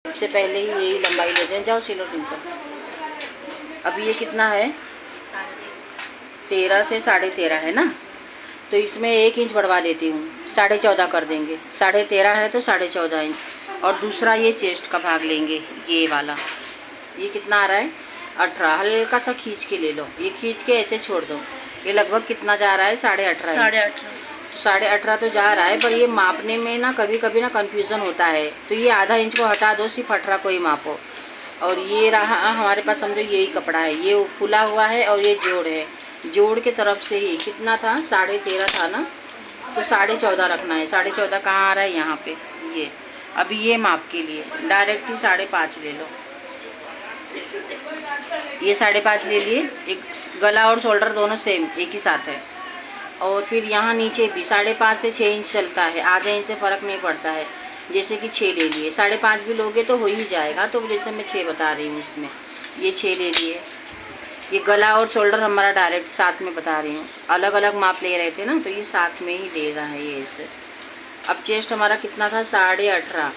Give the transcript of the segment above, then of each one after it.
सबसे पहले ही यही लंबाई लेते हैं। जाओ सिलो ट्विंकल। अब ये कितना है? 13 से 13.5 है ना, तो इसमें 1 इंच बढ़वा देती हूँ, 14.5 कर देंगे। 13.5 है तो 14.5 इंच। और दूसरा ये चेस्ट का भाग लेंगे, ये वाला। ये कितना आ रहा है? 18। हल्का सा खींच के ले लो, ये खींच के ऐसे छोड़ दो। ये लगभग कितना जा रहा है? 18.5। 18.5। तो 18.5 तो जा रहा है, पर ये मापने में ना कभी कभी ना कन्फ्यूज़न होता है, तो ये आधा इंच को हटा दो, सिर्फ 18 को ही मापो। और ये रहा हमारे पास, समझो यही कपड़ा है, ये खुला हुआ है और ये जोड़ है। जोड़ के तरफ से ही कितना था? 13.5 था ना, तो 14.5 रखना है। 14.5 कहाँ आ रहा है? यहाँ पे ये। अभी ये माप के लिए डायरेक्ट ही 5.5 ले लो। ये 5.5 ले लिए। एक गला और शोल्डर दोनों सेम एक ही साथ है। और फिर यहाँ नीचे भी 5.5 से 6 इंच चलता है, आधे इंच से फ़र्क नहीं पड़ता है। जैसे कि 6 ले लिए, 5.5 भी लोगे तो हो ही जाएगा, तो जैसे मैं 6 बता रही हूँ उसमें ये 6 ले लिए। ये गला और शोल्डर हमारा डायरेक्ट साथ में बता रही हूँ, अलग अलग माप ले रहे थे ना, तो ये साथ में ही ले रहा है ये ऐसे। अब चेस्ट हमारा कितना था? 18.5।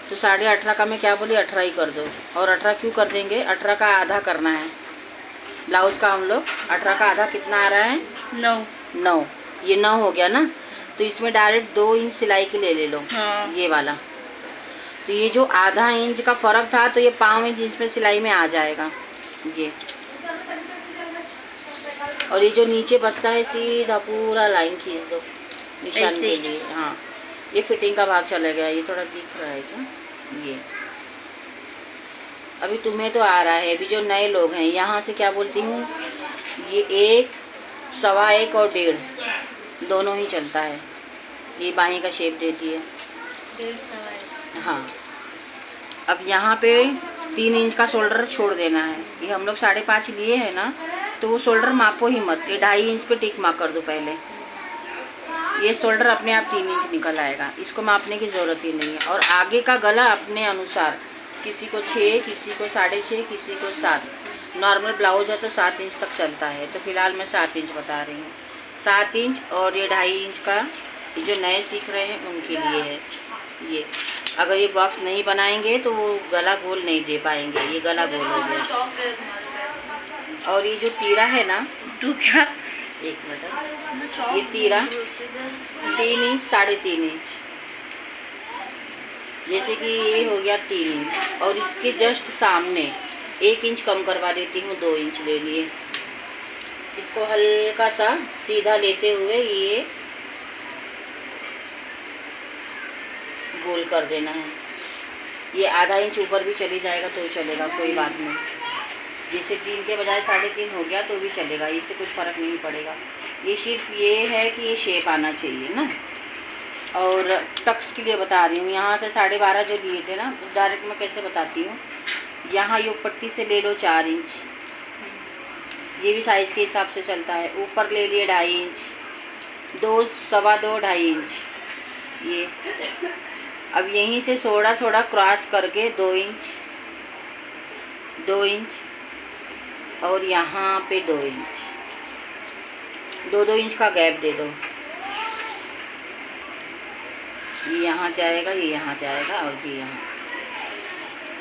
तो 18.5 का मैं क्या बोली? 18 ही कर दो। और 18 क्यों कर देंगे? 18 का आधा करना है ब्लाउज़ का हम लोग। 18 का आधा कितना आ रहा है? 9। ये 9 हो गया ना, तो इसमें डायरेक्ट 2 इंच सिलाई के ले लो। हाँ। ये वाला। तो ये जो आधा इंच का फ़र्क था, तो ये 5 इंच इसमें सिलाई में आ जाएगा ये। और ये जो नीचे बचता है सीधा पूरा लाइन खींच दो निशान के लिए। हाँ, ये फिटिंग का भाग चला गया, ये थोड़ा दिख रहा है क्या? ये अभी तुम्हें तो आ रहा है, अभी जो नए लोग हैं यहाँ से क्या बोलती हूँ, ये 1, 1.25 और 1.5 दोनों ही चलता है। ये बाहीं का शेप देती है। 1.5। हाँ, अब यहाँ पे 3 इंच का शोल्डर छोड़ देना है। ये हम लोग 5.5 लिए हैं ना, तो वो शोल्डर मापो ही मत, ये 2.5 इंच पे टिक मार्क कर दो पहले। ये शोल्डर अपने आप 3 इंच निकल आएगा, इसको मापने की ज़रूरत ही नहीं है। और आगे का गला अपने अनुसार, किसी को 6, किसी को 6.5, किसी को 7। नॉर्मल ब्लाउज है तो 7 इंच तक चलता है, तो फिलहाल मैं 7 इंच बता रही हूँ। 7 इंच। और ये 2.5 इंच का, ये जो नए सीख रहे हैं उनके लिए है ये। अगर ये बॉक्स नहीं बनाएंगे तो वो गला गोल नहीं दे पाएंगे, ये गला गोल हो गया। और ये जो तीरा है ना, तू क्या? एक मिनट, ये तीरा 3 इंच, 3.5 इंच, जैसे कि ये हो गया 3 इंच। और इसके जस्ट सामने 1 इंच कम करवा देती हूँ, 2 इंच ले लिए। इसको हल्का सा सीधा लेते हुए ये गोल कर देना है। ये आधा इंच ऊपर भी चली जाएगा तो चलेगा, कोई बात नहीं। जैसे 3 के बजाय 3.5 हो गया तो भी चलेगा, इससे कुछ फ़र्क नहीं पड़ेगा। ये सिर्फ ये है कि ये शेप आना चाहिए ना। और टक्स के लिए बता रही हूँ, यहाँ से 12.5 जो लिए थे ना, डायरेक्ट मैं कैसे बताती हूँ। यहाँ योग पट्टी से ले लो 4 इंच, ये भी साइज़ के हिसाब से चलता है। ऊपर ले लिए 2.5 इंच, 2, 2.25, 2.5 इंच ये। अब यहीं से थोड़ा थोड़ा क्रॉस करके 2 इंच, 2 इंच और यहाँ पे 2 इंच, 2-2 इंच का गैप दे दो। ये यहाँ जाएगा, ये यहाँ जाएगा, और ये यहाँ।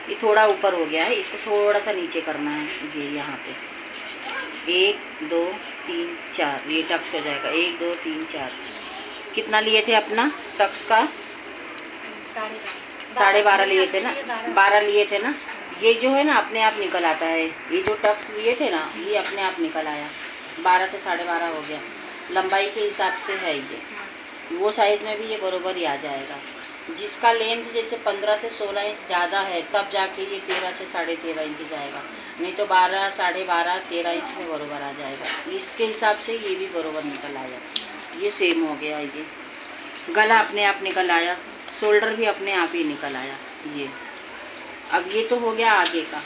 ये थोड़ा ऊपर हो गया है, इसको थोड़ा सा नीचे करना है। ये यहाँ पे 1, 2, 3, 4 ये टक्स हो जाएगा। 1, 2, 3, 4। कितना लिए थे अपना टक्स का? 12.5 लिए थे ना, 12 लिए थे ना। ये जो है ना अपने आप निकल आता है, ये जो टक्स लिए थे ना ये अपने आप निकल आया। 12 से 12.5 हो गया, लंबाई के हिसाब से है ये। वो साइज़ में भी ये बरोबर ही आ जाएगा। जिसका लेंथ जैसे 15 से 16 इंच ज़्यादा है तब जाके ये 13 से 13.5 इंच जाएगा, नहीं तो 12, 12.5, 13 इंच में बरोबर आ जाएगा। इसके हिसाब से ये भी बरोबर निकल आया। ये सेम हो गया। ये गला अपने आप निकल आया, शोल्डर भी अपने आप ही निकल आया ये। अब ये तो हो गया आगे का।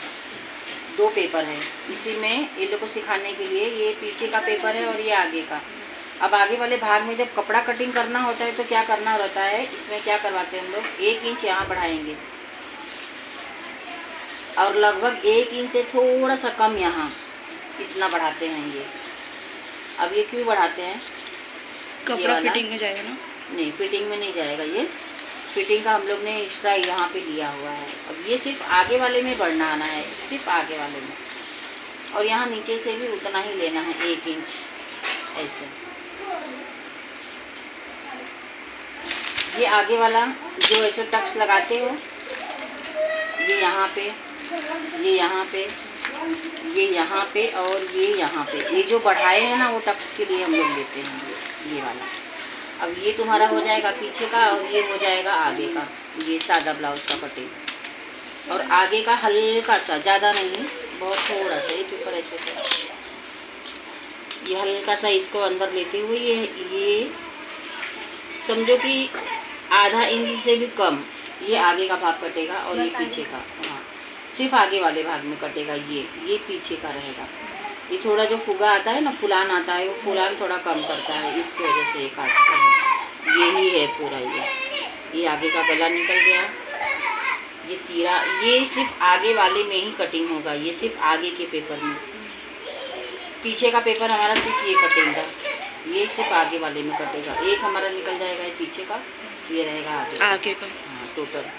2 पेपर है इसी में, ये लोग को सिखाने के लिए। ये पीछे का पेपर है और ये आगे का। अब आगे वाले भाग में जब कपड़ा कटिंग करना होता है तो क्या करना रहता है, इसमें क्या करवाते हैं हम लोग, 1 इंच यहाँ बढ़ाएंगे और लगभग 1 इंच से थोड़ा सा कम यहाँ, इतना बढ़ाते हैं ये। अब ये क्यों बढ़ाते हैं? कपड़ा फिटिंग में जाएगा ना? नहीं, फिटिंग में नहीं जाएगा ये। फिटिंग का हम लोग ने एक्स्ट्रा यहाँ पे लिया हुआ है। अब ये सिर्फ आगे वाले में बढ़ना आना है, सिर्फ आगे वाले में, और यहाँ नीचे से भी उतना ही लेना है 1 इंच ऐसे। ये आगे वाला जो ऐसे टक्स लगाते हो, ये यहाँ पे, ये यहाँ पे, ये यहाँ पे और ये यहाँ पे, ये जो बढ़ाए हैं ना वो टक्स के लिए हम लोग लेते हैं ये वाला। अब ये तुम्हारा हो जाएगा पीछे का और ये हो जाएगा आगे का, ये सादा ब्लाउज का कटिंग। और आगे का हल्का सा, ज़्यादा नहीं, बहुत थोड़ा सा, ये पेपर ऐसे कर, ये हल्का सा इसको अंदर लेते हुए ये समझो कि आधा इंच से भी कम ये आगे का भाग कटेगा और ये पीछे का, हाँ सिर्फ आगे वाले भाग में कटेगा, ये पीछे का रहेगा। ये थोड़ा जो फुगा आता है ना, फुलान आता है, वो फुलान थोड़ा कम करता है, इसकी वजह से ये काटते हैं। यही है पूरा ये आगे का गला निकल गया, ये तीरा, ये सिर्फ आगे वाले में ही कटिंग होगा, ये सिर्फ आगे के पेपर में। पीछे का पेपर हमारा सिर्फ ये कटेगा, ये सिर्फ आगे वाले में कटेगा। एक हमारा निकल जाएगा ये पीछे का, ये रहेगा आगे का। हाँ टोटल।